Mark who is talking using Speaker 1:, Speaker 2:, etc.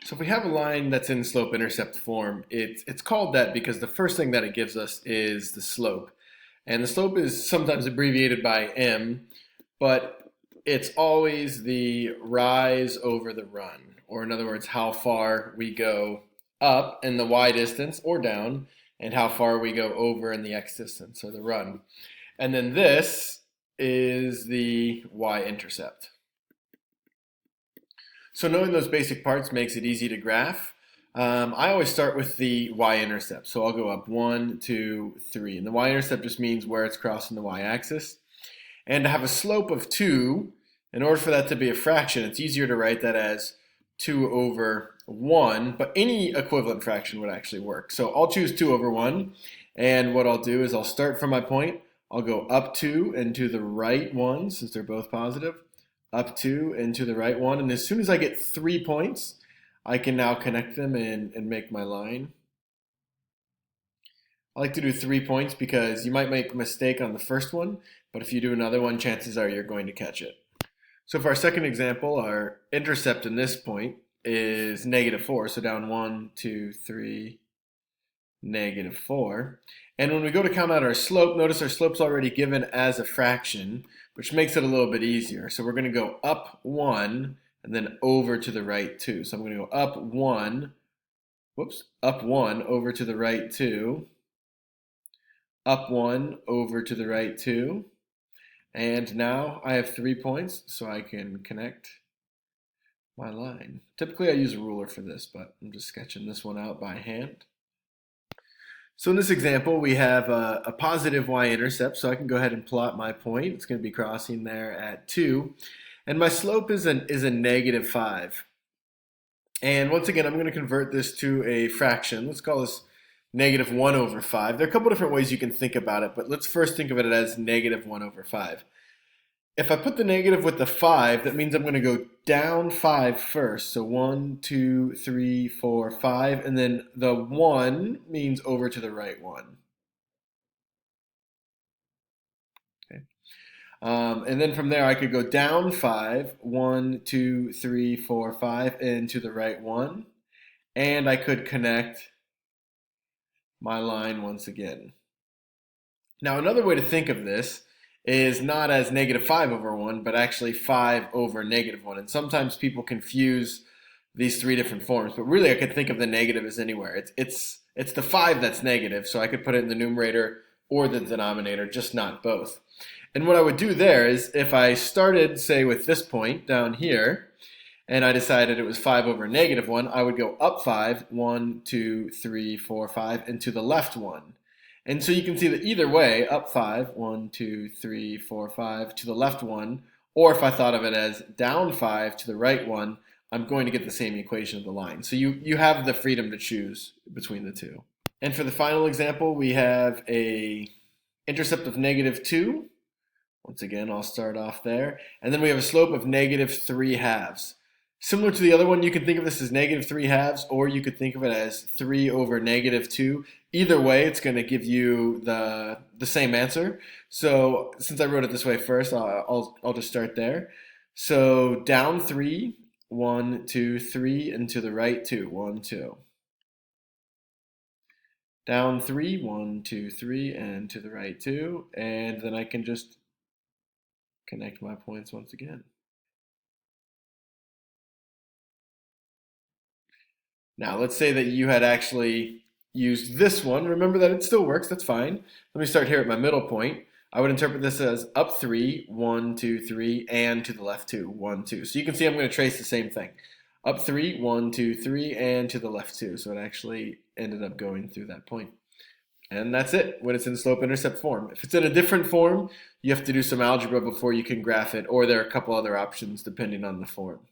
Speaker 1: So if we have a line that's in slope-intercept form, it's called that because the first thing that it gives us is the slope. And the slope is sometimes abbreviated by m, but it's always the rise over the run, or in other words, how far we go up in the y distance or down, and how far we go over in the x distance, or the run. And then this is the y-intercept. So knowing those basic parts makes it easy to graph. I always start with the y-intercept. So I'll go up 1, 2, 3. And the y-intercept just means where it's crossing the y-axis. And to have a slope of 2, in order for that to be a fraction, it's easier to write that as 2 over 1. But any equivalent fraction would actually work. So I'll choose 2 over 1. And what I'll do is I'll start from my point. I'll go up 2 and to the right 1, since they're both positive. Up 2 and to the right 1. And as soon as I get 3 points, I can now connect them and make my line. I like to do 3 points because you might make a mistake on the first one, but if you do another one, chances are you're going to catch it. So for our second example, our intercept in this point is -4. So down 1, 2, 3, -4. And when we go to count out our slope, notice our slope's already given as a fraction, which makes it a little bit easier. So we're going to go up 1 and then over to the right 2. So I'm going to go up 1, up 1 over to the right 2, up 1 over to the right 2. And now I have 3 points, so I can connect my line. Typically I use a ruler for this, but I'm just sketching this one out by hand. So in this example, we have a positive y-intercept, so I can go ahead and plot my point. It's going to be crossing there at 2. And my slope is a -5. And once again, I'm going to convert this to a fraction. Let's call this -1 over 5. There are a couple different ways you can think about it, but let's first think of it as -1 over 5. If I put the negative with the 5, that means I'm going to go down 5 first. So 1, 2, 3, 4, 5. And then the 1 means over to the right 1. Okay. And then from there, I could go down 5, 1, 2, 3, 4, 5, and to the right 1. And I could connect my line once again. Now, another way to think of this is not as -5 over 1, but actually 5 over -1. And sometimes people confuse these three different forms, but really I could think of the negative as anywhere. It's the 5 that's negative, so I could put it in the numerator or the denominator, just not both. And what I would do there is if I started, say, with this point down here, and I decided it was 5 over -1, I would go up 5, 1, 2, 3, 4, 5, and to the left 1. And so you can see that either way, up 5, 1, 2, 3, 4, 5, to the left 1, or if I thought of it as down 5 to the right 1, I'm going to get the same equation of the line. So you have the freedom to choose between the two. And for the final example, we have a intercept of -2. Once again, I'll start off there. And then we have a slope of -3/2. Similar to the other one, you can think of this as -3/2, or you could think of it as 3 over -2. Either way, it's going to give you the same answer. So since I wrote it this way first, I'll just start there. So down 3, 1, 2, 3, and to the right 2, 1, 2. Down 3, 1, 2, 3, and to the right 2. And then I can just connect my points once again. Now, let's say that you had actually used this one. Remember that it still works, that's fine. Let me start here at my middle point. I would interpret this as up 3, 1, 2, 3, and to the left 2, 1, 2. So you can see I'm going to trace the same thing. Up 3, 1, 2, 3, and to the left 2. So it actually ended up going through that point. And that's it when it's in slope-intercept form. If it's in a different form, you have to do some algebra before you can graph it, or there are a couple other options depending on the form.